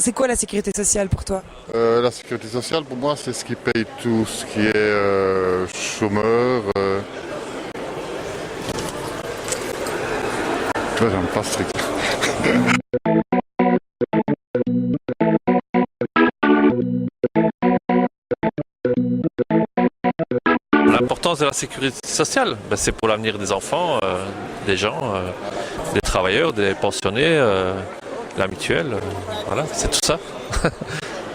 C'est quoi la sécurité sociale pour toi? La sécurité sociale, pour moi, c'est ce qui paye tout ce qui est chômeur. Tu vois, j'aime pas strict. L'importance de la sécurité sociale, ben, c'est pour l'avenir des enfants, des gens, des travailleurs, des pensionnés, la mutuelle, voilà, c'est tout ça.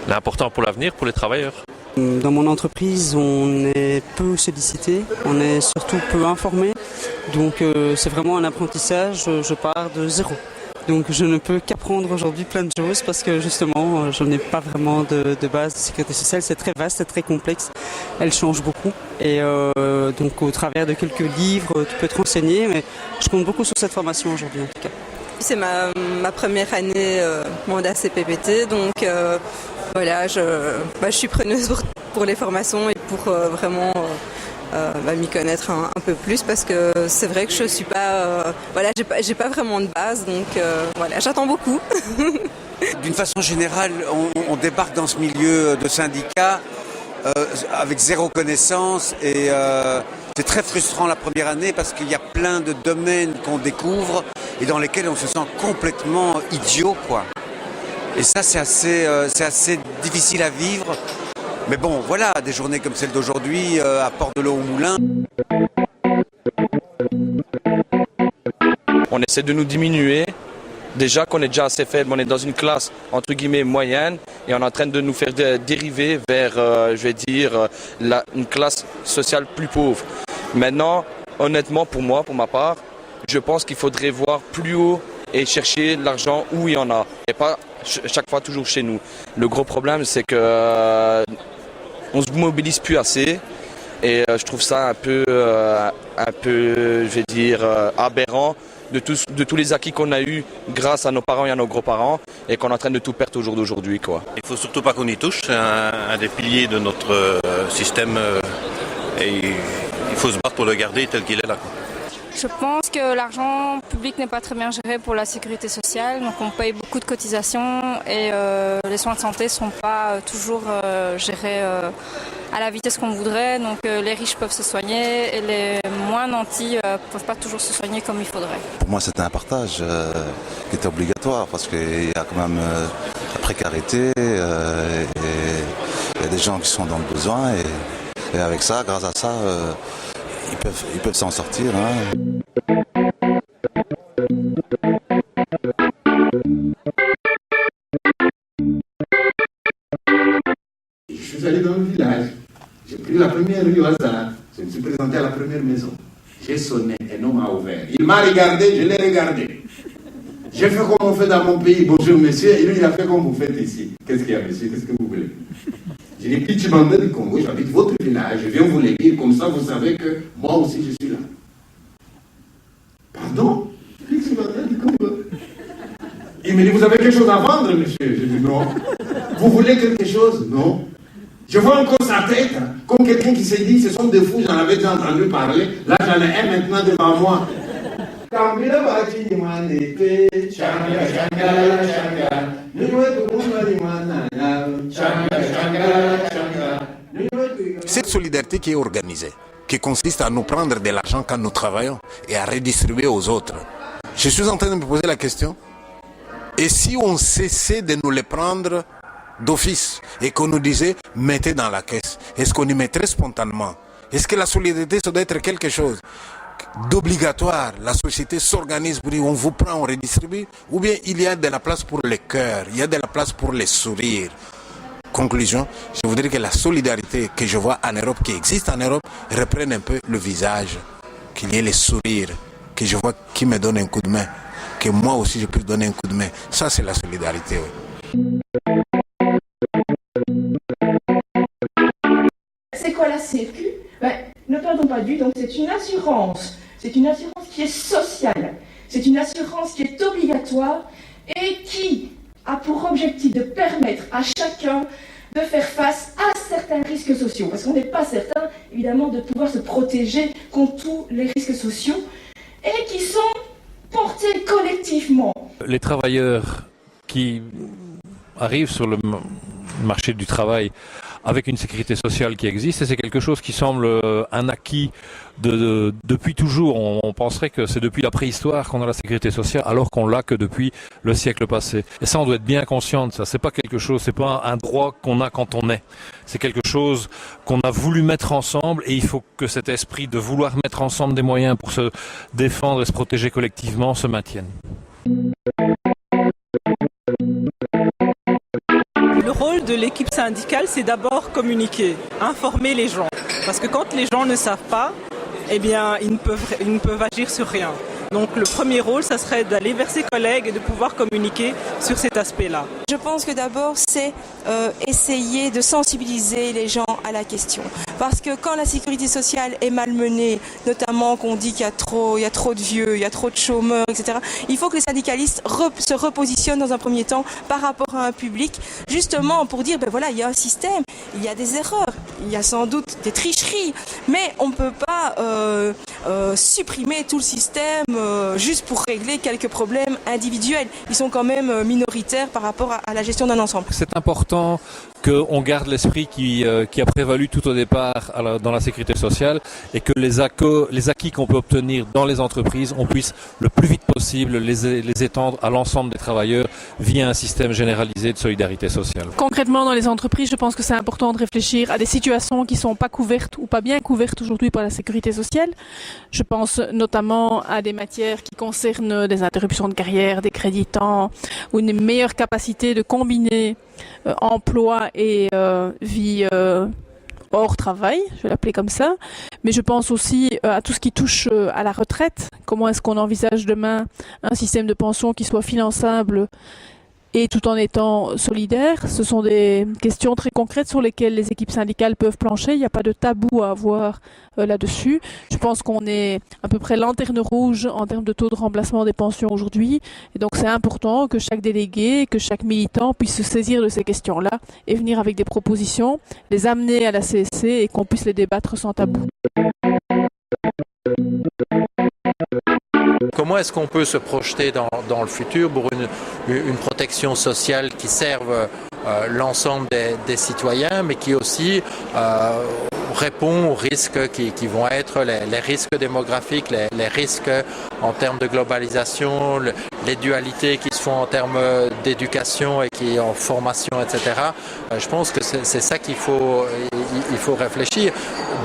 L'important pour l'avenir, pour les travailleurs. Dans mon entreprise, on est peu sollicité, on est surtout peu informé, donc c'est vraiment un apprentissage, je pars de zéro. Donc je ne peux qu'apprendre aujourd'hui plein de choses parce que justement je n'ai pas vraiment de base de sécurité sociale, c'est très vaste, c'est très complexe, elle change beaucoup et donc au travers de quelques livres tu peux te renseigner, mais je compte beaucoup sur cette formation aujourd'hui en tout cas. C'est ma première année mandat CPPT, donc voilà, je suis preneuse pour les formations et pour vraiment m'y connaître un peu plus parce que c'est vrai que je suis pas, voilà, j'ai pas vraiment de base, donc voilà, j'attends beaucoup. D'une façon générale, on débarque dans ce milieu de syndicats avec zéro connaissance et c'est très frustrant la première année parce qu'il y a plein de domaines qu'on découvre et dans lesquels on se sent complètement idiot, quoi. Et ça, c'est assez difficile à vivre. Mais bon, voilà, des journées comme celle d'aujourd'hui apportent de l'eau au moulin. On essaie de nous diminuer. Déjà qu'on est déjà assez faible, on est dans une classe entre guillemets moyenne et on est en train de nous faire dériver vers, je vais dire, une classe sociale plus pauvre. Maintenant, honnêtement, pour moi, pour ma part, je pense qu'il faudrait voir plus haut et chercher l'argent où il y en a et pas chaque fois toujours chez nous. Le gros problème, c'est que on se mobilise plus assez et je trouve ça un peu, je vais dire, aberrant de tous les acquis qu'on a eus grâce à nos parents et à nos grands-parents et qu'on est en train de tout perdre au jour d'aujourd'hui, quoi. Il faut surtout pas qu'on y touche, c'est un des piliers de notre système et il faut se battre pour le garder tel qu'il est là, quoi. Je pense que l'argent public n'est pas très bien géré pour la sécurité sociale, donc on paye beaucoup de cotisations et les soins de santé ne sont pas toujours gérés à la vitesse qu'on voudrait, donc les riches peuvent se soigner et les moins nantis ne peuvent pas toujours se soigner comme il faudrait. Pour moi, c'est un partage qui est obligatoire parce qu'il y a quand même la précarité et il y a des gens qui sont dans le besoin et avec ça, grâce à ça, ils peuvent s'en sortir. Hein. Je suis allé dans le village, j'ai pris la première rue au hasard, je me suis présenté à la première maison. J'ai sonné, un homme m'a ouvert. Il m'a regardé, je l'ai regardé. J'ai fait comme on fait dans mon pays, bonjour monsieur, et lui il a fait comme vous faites ici. Qu'est-ce qu'il y a monsieur, qu'est-ce que vous voulez? J'ai dit, petit Chibanda du Congo, j'habite votre village, je viens vous le dire, comme ça vous savez que moi aussi je suis là. Pardon? Petit Chibanda du Congo. Il me dit, vous avez quelque chose à vendre, monsieur? Je dis, non. Vous voulez quelque chose? Non. Je vois encore sa tête, comme quelqu'un qui s'est dit, ce sont des fous, j'en avais déjà entendu parler, là j'en ai un maintenant devant moi. Cette solidarité qui est organisée, qui consiste à nous prendre de l'argent quand nous travaillons et à redistribuer aux autres. Je suis en train de me poser la question, et si on cessait de nous les prendre d'office et qu'on nous disait mettez dans la caisse, est-ce qu'on y mettrait spontanément? Est-ce que la solidarité ça doit être quelque chose d'obligatoire? La société s'organise pour dire on vous prend, on redistribue, ou bien il y a de la place pour les cœurs, il y a de la place pour les sourires? Conclusion, je voudrais que la solidarité que je vois en Europe, qui existe en Europe, reprenne un peu le visage, qu'il y ait les sourires, que je vois qui me donne un coup de main, que moi aussi je puisse donner un coup de main. Ça c'est la solidarité, oui. C'est quoi la Sécu? Ne perdons pas de vue, donc c'est une assurance. C'est une assurance qui est sociale. C'est une assurance qui est obligatoire et qui a pour objectif de permettre à chacun de faire face à certains risques sociaux. Parce qu'on n'est pas certain, évidemment, de pouvoir se protéger contre tous les risques sociaux et qui sont porter collectivement. Les travailleurs qui arrivent sur le marché du travail avec une sécurité sociale qui existe, et c'est quelque chose qui semble un acquis depuis toujours. On penserait que c'est depuis la préhistoire qu'on a la sécurité sociale, alors qu'on l'a que depuis le siècle passé. Et ça, on doit être bien conscient de ça. C'est pas quelque chose, c'est pas un droit qu'on a quand on est. C'est quelque chose qu'on a voulu mettre ensemble, et il faut que cet esprit de vouloir mettre ensemble des moyens pour se défendre et se protéger collectivement se maintienne. Le rôle de l'équipe syndicale, c'est d'abord communiquer, informer les gens. Parce que quand les gens ne savent pas, eh bien, ils ne peuvent agir sur rien. Donc le premier rôle, ça serait d'aller vers ses collègues et de pouvoir communiquer sur cet aspect-là. Je pense que d'abord, c'est essayer de sensibiliser les gens à la question. Parce que quand la sécurité sociale est malmenée, notamment qu'on dit qu'il y a trop de vieux, il y a trop de chômeurs, etc., il faut que les syndicalistes se repositionnent dans un premier temps par rapport à un public, justement pour dire, ben voilà, il y a un système, il y a des erreurs, il y a sans doute des tricheries, mais on ne peut pas supprimer tout le système juste pour régler quelques problèmes individuels. Ils sont quand même minoritaires par rapport à la gestion d'un ensemble. C'est important qu'on garde l'esprit qui a prévalu tout au départ dans la sécurité sociale, et que les acquis qu'on peut obtenir dans les entreprises, on puisse le plus vite possible les étendre à l'ensemble des travailleurs via un système généralisé de solidarité sociale. Concrètement, dans les entreprises, je pense que c'est important de réfléchir à des situations qui ne sont pas couvertes ou pas bien couvertes aujourd'hui par la sécurité sociale. Je pense notamment à des matières qui concernent des interruptions de carrière, des crédits temps, ou une meilleure capacité de combiner emploi et vie hors travail, je vais l'appeler comme ça. Mais je pense aussi à tout ce qui touche à la retraite. Comment est-ce qu'on envisage demain un système de pension qui soit finançable et tout en étant solidaire? Ce sont des questions très concrètes sur lesquelles les équipes syndicales peuvent plancher. Il n'y a pas de tabou à avoir là-dessus. Je pense qu'on est à peu près lanterne rouge en termes de taux de remplacement des pensions aujourd'hui. Et donc c'est important que chaque délégué, que chaque militant puisse se saisir de ces questions-là et venir avec des propositions, les amener à la CSC et qu'on puisse les débattre sans tabou. Comment est-ce qu'on peut se projeter dans le futur pour une protection sociale qui serve l'ensemble des citoyens, mais qui aussi répond aux risques qui vont être les risques démographiques, les risques en termes de globalisation, les dualités qui se font en termes d'éducation et qui en formation, etc. Je pense que c'est ça qu'il faut réfléchir,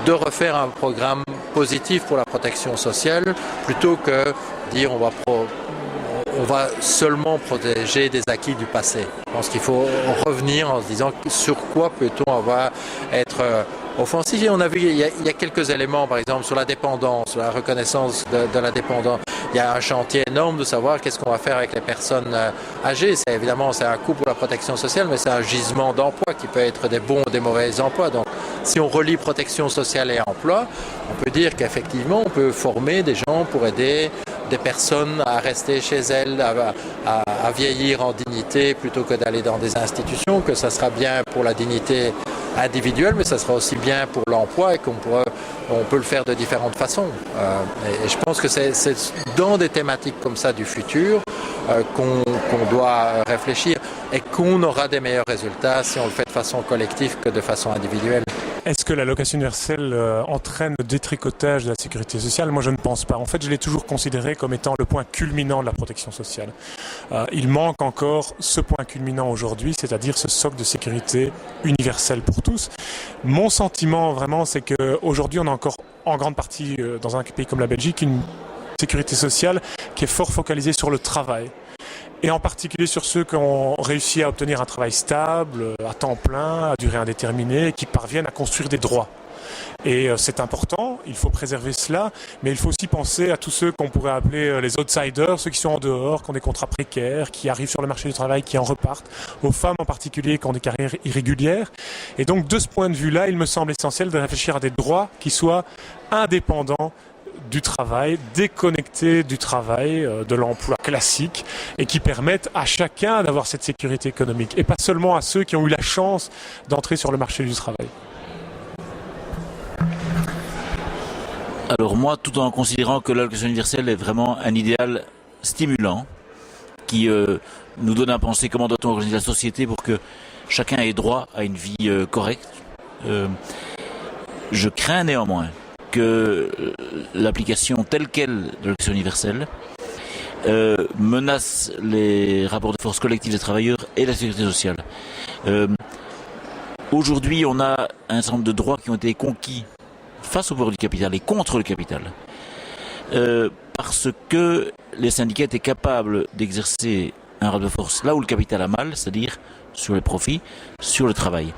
de refaire un programme positif pour la protection sociale plutôt que dire on va seulement protéger des acquis du passé. Je pense qu'il faut revenir en se disant sur quoi peut-on être offensif. Et on a vu, il y a quelques éléments, par exemple, sur la dépendance, sur la reconnaissance de la dépendance. Il y a un chantier énorme de savoir qu'est-ce qu'on va faire avec les personnes âgées. C'est un coût pour la protection sociale, mais c'est un gisement d'emploi qui peut être des bons ou des mauvais emplois. Donc, si on relie protection sociale et emploi, on peut dire qu'effectivement, on peut former des gens pour aider des personnes à rester chez elles, à vieillir en dignité plutôt que d'aller dans des institutions, que ça sera bien pour la dignité individuelle, mais ça sera aussi bien pour l'emploi et qu'on peut le faire de différentes façons. Et je pense que c'est dans des thématiques comme ça du futur qu'on doit réfléchir et qu'on aura des meilleurs résultats si on le fait de façon collective que de façon individuelle. Est-ce que l'allocation universelle entraîne le détricotage de la sécurité sociale? Moi, je ne pense pas. En fait, je l'ai toujours considéré comme étant le point culminant de la protection sociale. Il manque encore ce point culminant aujourd'hui, c'est-à-dire ce socle de sécurité universelle pour tous. Mon sentiment, vraiment, c'est qu'aujourd'hui, on a encore en grande partie, dans un pays comme la Belgique, une sécurité sociale qui est fort focalisée sur le travail. Et en particulier sur ceux qui ont réussi à obtenir un travail stable, à temps plein, à durée indéterminée, et qui parviennent à construire des droits. Et c'est important, il faut préserver cela, mais il faut aussi penser à tous ceux qu'on pourrait appeler les outsiders, ceux qui sont en dehors, qui ont des contrats précaires, qui arrivent sur le marché du travail, qui en repartent, aux femmes en particulier qui ont des carrières irrégulières. Et donc de ce point de vue-là, il me semble essentiel de réfléchir à des droits qui soient indépendants du travail, déconnectés du travail, de l'emploi classique, et qui permettent à chacun d'avoir cette sécurité économique, et pas seulement à ceux qui ont eu la chance d'entrer sur le marché du travail. Alors moi, tout en considérant que l'allocation universelle est vraiment un idéal stimulant, qui nous donne à penser comment doit-on organiser la société pour que chacun ait droit à une vie correcte. Je crains néanmoins que l'application telle quelle de l'allocation universelle menace les rapports de force collectifs des travailleurs et la sécurité sociale. Aujourd'hui, on a un certain nombre de droits qui ont été conquis face au pouvoir du capital et contre le capital. Parce que les syndicats étaient capables d'exercer un rapport de force là où le capital a mal, c'est-à-dire sur les profits, sur le travail.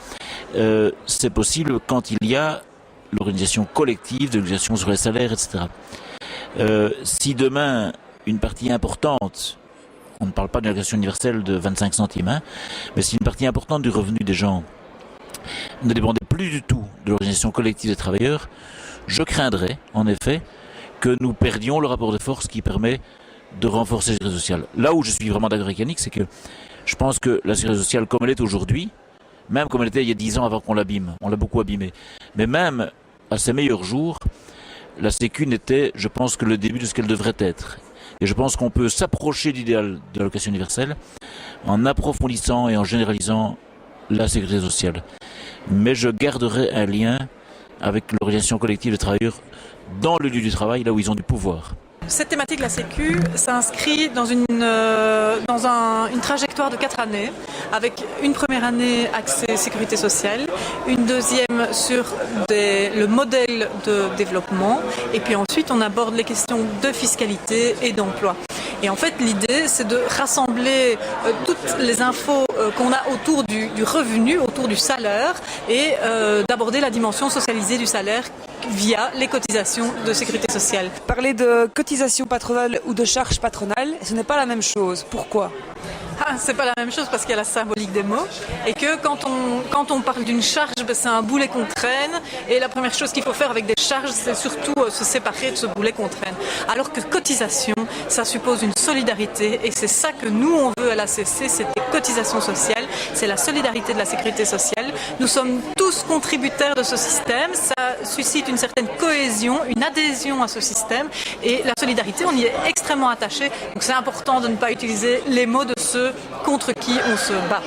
C'est possible quand il y a l'organisation collective, de l'organisation sur les salaires, etc. Si demain, une partie importante, on ne parle pas d'une allocation universelle de 25 centimes, mais si une partie importante du revenu des gens ne dépendait plus du tout de l'organisation collective des travailleurs, je craindrais, en effet, que nous perdions le rapport de force qui permet de renforcer la sécurité sociale. Là où je suis vraiment d'accord avec Yannick, c'est que je pense que la sécurité sociale, comme elle est aujourd'hui, même comme elle était il y a 10 ans avant qu'on l'abîme, on l'a beaucoup abîmée, mais même à ses meilleurs jours, la Sécu n'était, je pense, que le début de ce qu'elle devrait être. Et je pense qu'on peut s'approcher de l'idéal de l'allocation universelle en approfondissant et en généralisant la sécurité sociale. Mais je garderai un lien avec l'organisation collective des travailleurs dans le lieu du travail, là où ils ont du pouvoir. Cette thématique de la Sécu s'inscrit dans une trajectoire de 4 années, avec une première année axée sécurité sociale, une deuxième sur le modèle de développement, et puis ensuite on aborde les questions de fiscalité et d'emploi. Et en fait, l'idée, c'est de rassembler toutes les infos qu'on a autour du revenu, autour du salaire, et d'aborder la dimension socialisée du salaire via les cotisations de sécurité sociale. Parler de cotisation patronale ou de charge patronale, ce n'est pas la même chose. Pourquoi ? C'est pas la même chose parce qu'il y a la symbolique des mots et que quand on parle d'une charge, c'est un boulet qu'on traîne et la première chose qu'il faut faire avec des charges, c'est surtout se séparer de ce boulet qu'on traîne. Alors que cotisation, ça suppose une solidarité et c'est ça que nous on veut à l'ACC, c'est des cotisations sociales, c'est la solidarité de la sécurité sociale. Nous sommes tous contributeurs de ce système, ça suscite une certaine cohésion, une adhésion à ce système et la solidarité, on y est extrêmement attaché. Donc c'est important de ne pas utiliser les mots de ceux contre qui on se bat.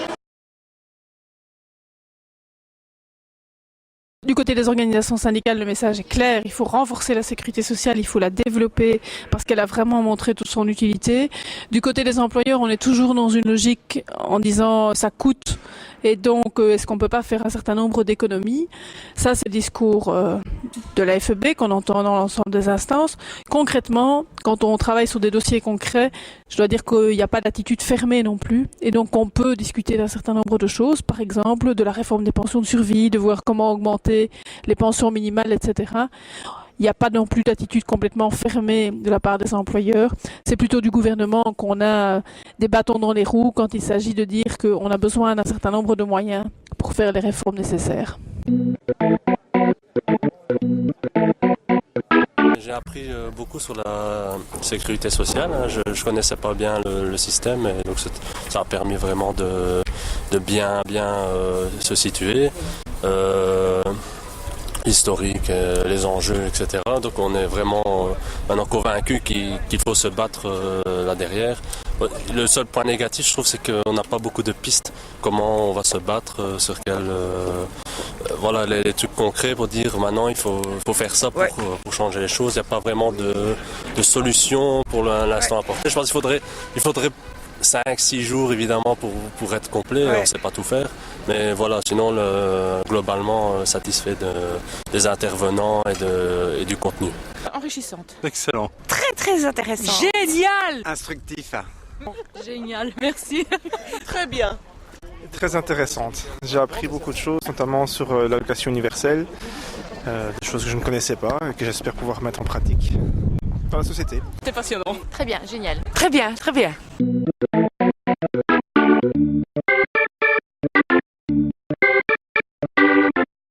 Du côté des organisations syndicales, le message est clair. Il faut renforcer la sécurité sociale, il faut la développer parce qu'elle a vraiment montré toute son utilité. Du côté des employeurs, on est toujours dans une logique en disant ça coûte et donc est-ce qu'on peut pas faire un certain nombre d'économies. Ça, c'est le discours de la FEB qu'on entend dans l'ensemble des instances. Concrètement, quand on travaille sur des dossiers concrets, je dois dire qu'il n'y a pas d'attitude fermée non plus et donc on peut discuter d'un certain nombre de choses, par exemple de la réforme des pensions de survie, de voir comment augmenter les pensions minimales, etc. Il n'y a pas non plus d'attitude complètement fermée de la part des employeurs. C'est plutôt du gouvernement qu'on a des bâtons dans les roues quand il s'agit de dire qu'on a besoin d'un certain nombre de moyens pour faire les réformes nécessaires. J'ai appris beaucoup sur la sécurité sociale. Je ne connaissais pas bien le système, et donc ça a permis vraiment de bien se situer. Historique, les enjeux, etc. Donc on est vraiment maintenant convaincu qu'il faut se battre là derrière. Le seul point négatif, je trouve, c'est qu'on n'a pas beaucoup de pistes. Comment on va se battre, sur quel... voilà, les trucs concrets pour dire maintenant il faut faire ça pour changer les choses. Il n'y a pas vraiment de solution pour l'instant apportée. Je pense qu'il faudrait 5-6 jours évidemment pour être complet, on ne sait pas tout faire, mais voilà, sinon globalement satisfait des intervenants et du contenu. Enrichissante. Excellent. Très très intéressant. Génial. Instructif. Génial, merci. Très bien. Très intéressante. J'ai appris beaucoup de choses, notamment sur l'allocation universelle, des choses que je ne connaissais pas et que j'espère pouvoir mettre en pratique dans la société. C'était passionnant. Très bien, génial. Très bien, très bien.